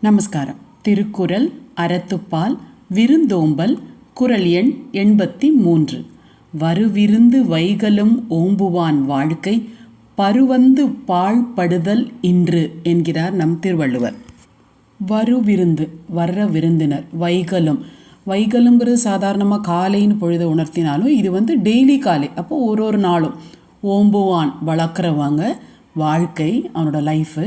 நமஸ்காரம். திருக்குறள் அறத்துப்பால் விருந்தோம்பல் குறள் எண் 83. வருவிருந்து வைகலும் ஓம்புவான் வாழ்க்கை பருவந்து பாழ்படுதல் இன்று என்கிறார் நம் திருவள்ளுவர். வருவிருந்து வர்ற விருந்தினர், வைகலுங்கிறது சாதாரணமாக காலைன்னு பொழுது உணர்த்தினாலும் இது டெய்லி காலை. அப்போ ஒரு நாளும் ஓம்புவான் வளர்க்குறவங்க வாழ்க்கை, அவனோட லைஃபு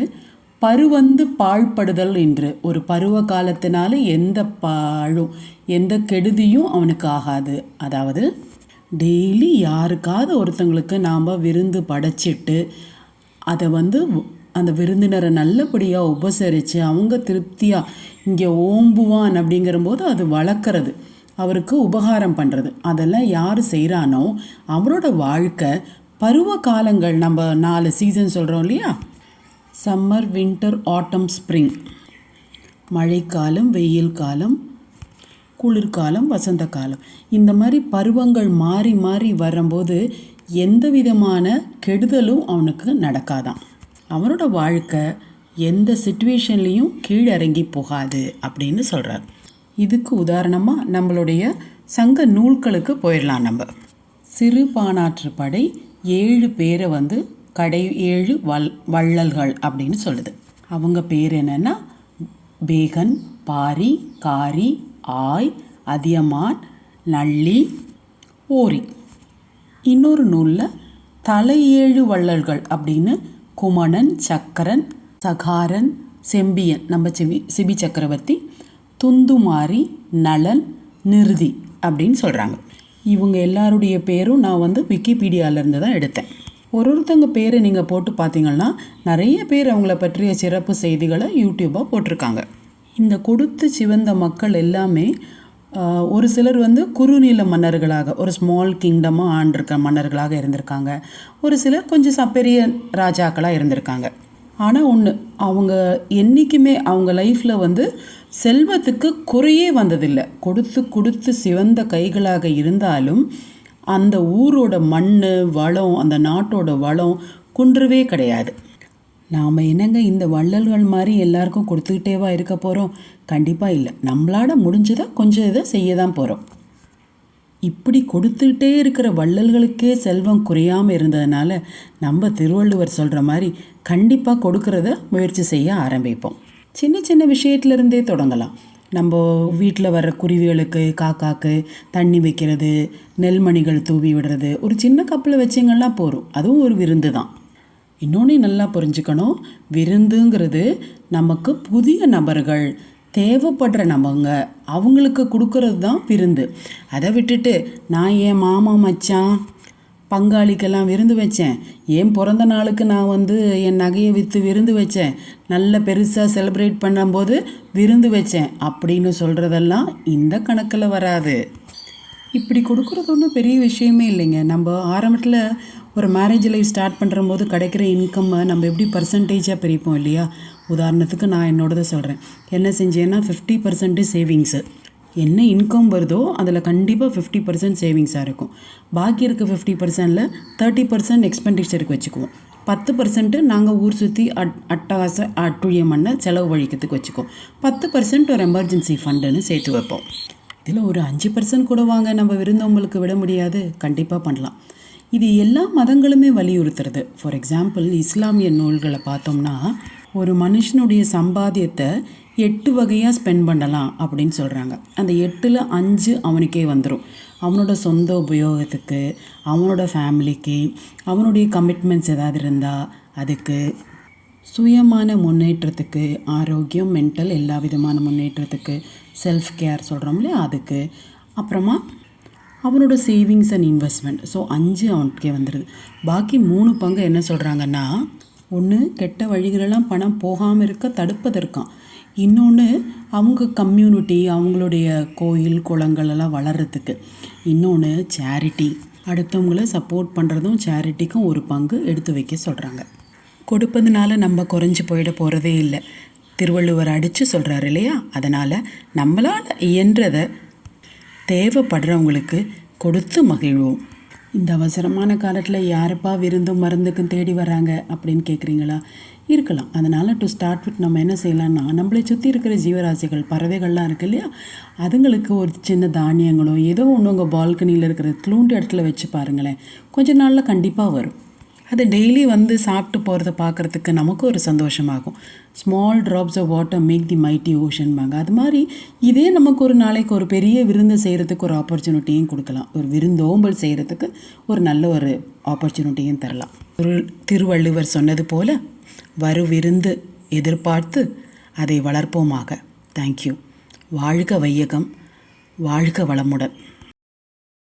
பருவந்து பாழ்படுதல் என்று, ஒரு பருவ காலத்தினால எந்த பாழும் எந்த கெடுதியும் அவனுக்கு ஆகாது. அதாவது டெய்லி யாருக்காவது ஒருத்தங்களுக்கு நாம் விருந்து படைச்சிட்டு அதை அந்த விருந்தினரை நல்லபடியாக உபசரித்து அவங்க திருப்தியாக இங்கே ஓம்புவான் அப்படிங்கிறபோது அது வளர்க்குறது, அவருக்கு உபகாரம் பண்ணுறது, அதெல்லாம் யார் செய்கிறானோ அவரோட வாழ்க்கை பருவ காலங்கள். நம்ம 4 சீசன் சொல்கிறோம் இல்லையா, சம்மர், வின்டர், ஆட்டம், ஸ்ப்ரிங். மழைக்காலம், வெயில் காலம், குளிர்காலம், வசந்த காலம். இந்த மாதிரி பருவங்கள் மாறி மாறி வரும்போது எந்த விதமான கெடுதலும் அவனுக்கு நடக்காதான். அவனோட வாழ்க்கை எந்த சிச்சுவேஷன்லேயும் கீழிறங்கி போகாது அப்படின்னு சொல்கிறார். இதுக்கு உதாரணமாக நம்மளுடைய சங்க நூல்களுக்கு போயிடலாம். நம்ம சிறுபானாற்று படை 7 பேரை கடை 7 வள்ளல்கள் அப்படின்னு சொல்லுது. அவங்க பேர் என்னென்னா பேகன், பாரி, காரி, ஆய், அதியமான், நள்ளி, ஓரி. இன்னொரு நூலில் தலை 7 வள்ளல்கள் அப்படின்னு குமணன், சக்கரன், சகாரன், செம்பியன், நம்ம சிபி சக்கரவர்த்தி, துந்துமாரி, நலன், நிருதி அப்படின்னு சொல்கிறாங்க. இவங்க எல்லாருடைய பேரும் நான் விக்கிபீடியாவிலேருந்து தான் எடுத்தேன். ஒருத்தங்க பேரை நீங்கள் போட்டு பார்த்தீங்கன்னா நிறைய பேர் அவங்கள பற்றிய சிறப்பு செய்திகளை யூடியூப்பாக போட்டிருக்காங்க. இந்த கொடுத்து சிவந்த மக்கள் எல்லாமே ஒரு சிலர் குறுநில மன்னர்களாக, ஒரு ஸ்மால் கிங்டமாக ஆண்டிருக்க மன்னர்களாக இருந்திருக்காங்க. ஒரு சிலர் கொஞ்சம் பெரிய ராஜாக்களாக இருந்திருக்காங்க. ஆனால் ஒன்று, அவங்க என்றைக்குமே அவங்க லைஃப்பில் செல்வத்துக்கு குறையே வந்ததில்லை. கொடுத்து சிவந்த கைகளாக இருந்தாலும் அந்த ஊரோட மண் வளம், அந்த நாட்டோட வளம் குன்றவே கிடையாது. நாம் என்னங்க இந்த வள்ளல்கள் மாதிரி எல்லாருக்கும் கொடுத்துக்கிட்டேவா இருக்க போகிறோம்? கண்டிப்பாக இல்லை. நம்மளால முடிஞ்சதை கொஞ்சம் இதை செய்ய தான் போகிறோம். இப்படி கொடுத்துக்கிட்டே இருக்கிற வள்ளல்களுக்கே செல்வம் குறையாமல் இருந்ததுனால நம்ம திருவள்ளுவர் சொல்கிற மாதிரி கண்டிப்பாக கொடுக்கறத முயற்சி செய்ய ஆரம்பிப்போம். சின்ன சின்ன விஷயத்துலேருந்தே தொடங்கலாம். நம்ம வீட்டில் வர்ற குருவிகளுக்கு, காக்காக்கு தண்ணி வைக்கிறது, நெல்மணிகள் தூவி விடுறது, ஒரு சின்ன கப்பில் வச்சிங்கன்னா போகிறோம். அதுவும் ஒரு விருந்து தான். இன்னொன்று நல்லா புரிஞ்சுக்கணும், விருந்துங்கிறது நமக்கு புதிய நபர்கள், தேவைப்படுற நபங்க, அவங்களுக்கு கொடுக்கறது தான் விருந்து. அதை விட்டுட்டு நான் என் மாமா மச்சான் பங்காளிக்கெல்லாம் விருந்து வச்சேன், என் பிறந்த நாளுக்கு நான் என் நகையை விற்று விருந்து வச்சேன், நல்ல பெருசாக செலிப்ரேட் பண்ணும்போது விருந்து வச்சேன் அப்படின்னு சொல்கிறதெல்லாம் இந்த கணக்கில் வராது. இப்படி கொடுக்குறது ஒன்றும் பெரிய விஷயமே இல்லைங்க. நம்ம ஆரம்பத்தில் ஒரு மேரேஜ் லைஃப் ஸ்டார்ட் பண்ணுற போது கிடைக்கிற இன்கம்மை நம்ம எப்படி பர்சன்டேஜாக பிரிப்போம் இல்லையா? உதாரணத்துக்கு நான் என்னோடதை சொல்கிறேன். என்ன செஞ்சேன்னா 50% சேவிங்ஸு. என்ன இன்கம் வருதோ அதில் கண்டிப்பாக 50% சேவிங்ஸாக இருக்கும். பாக்கி இருக்க 50%ல் 30% எக்ஸ்பெண்டிச்சருக்கு வச்சுக்குவோம். 10% நாங்கள் ஊர் சுற்றி அட்டகாச அட்டுழியம் பண்ண செலவு வழிக்கிறதுக்கு வச்சுக்குவோம். 10% ஒரு எமர்ஜென்சி ஃபண்டுன்னு சேர்த்து வைப்போம். இதில் ஒரு 5% கூட வாங்க நம்ம விருந்தவங்களுக்கு விட முடியாது, கண்டிப்பாக பண்ணலாம். இது எல்லா மதங்களுமே வலியுறுத்துறது. ஃபார் எக்ஸாம்பிள், இஸ்லாமிய நூல்களை பார்த்தோம்னா ஒரு மனுஷனுடைய சம்பாத்தியத்தை 8 வகையாக ஸ்பெண்ட் பண்ணலாம் அப்படின்னு சொல்கிறாங்க. அந்த 8ல் 5 அவனுக்கே வந்துடும். அவனோட சொந்த உபயோகத்துக்கு, அவனோட ஃபேமிலிக்கு, அவனுடைய கமிட்மெண்ட்ஸ் ஏதாவது இருந்தால் அதுக்கு, சுயமான முன்னேற்றத்துக்கு, ஆரோக்கியம், மென்டல் எல்லா விதமான முன்னேற்றத்துக்கு, செல்ஃப் கேர் சொல்கிறோம் இல்லையா அதுக்கு, அப்புறமா அவனோட சேவிங்ஸ் அண்ட் இன்வெஸ்ட்மெண்ட். ஸோ 5 அவனுக்கே வந்துடுது. பாக்கி 3 பங்கு என்ன சொல்கிறாங்கன்னா, ஒன்று கெட்ட வழிகளெல்லாம் பணம் போகாமல் இருக்க தடுப்பதற்கான், இன்னொன்று அவங்க கம்யூனிட்டி, அவங்களுடைய கோயில் குளங்களெல்லாம் வளர்கிறதுக்கு, இன்னொன்று சேரிட்டி, அடுத்தவங்கள சப்போர்ட் பண்ணுறதும் சேரிட்டிக்கும் ஒரு பங்கு எடுத்து வைக்க சொல்கிறாங்க. கொடுப்பதுனால நம்ம குறைஞ்சி போயிட போகிறதே இல்லை. திருவள்ளுவர் அடித்து சொல்கிறாரு இல்லையா? அதனால் நம்மளால் இயன்றதை தேவைப்படுறவங்களுக்கு கொடுத்து மகிழ்வோம். இந்த அவசரமான காலத்தில் யாருப்பா விருந்தும் மருந்துக்கும் தேடி வராங்க அப்படின்னு கேட்குறீங்களா? இருக்கலாம். அதனால் டு ஸ்டார்ட் வித் நம்ம என்ன செய்யலாம்னா, நம்மளை சுற்றி இருக்கிற ஜீவராசிகள் பறவைகள்லாம் இருக்குது இல்லையா, அதுங்களுக்கு ஒரு சின்ன தானியங்களோ ஏதோ ஒன்று உங்கள் பால்கனியில் இருக்கிற க்ளூண்டு இடத்துல வச்சு பாருங்களேன், கொஞ்ச நாளில் கண்டிப்பாக வரும். அது டெய்லி வந்து சாப்பிட்டு போகிறத பார்க்குறதுக்கு நமக்கு ஒரு சந்தோஷமாகும். Small drops of water make the mighty ஓஷன்பாங்க. அது மாதிரி இதே நமக்கு ஒரு நாளைக்கு ஒரு பெரிய விருந்து செய்கிறதுக்கு ஒரு ஆப்பர்ச்சுனிட்டியும் கொடுக்கலாம். ஒரு விருந்தோம்பல் செய்கிறதுக்கு ஒரு நல்ல ஒரு ஆப்பர்ச்சுனிட்டியும் தரலாம். ஒரு திருவள்ளுவர் சொன்னது போல், வரு விருந்து எதிர்பார்த்து அதை வளர்ப்போமாக. தேங்க்யூ. வாழ்க வையகம், வாழ்க வளமுடன்.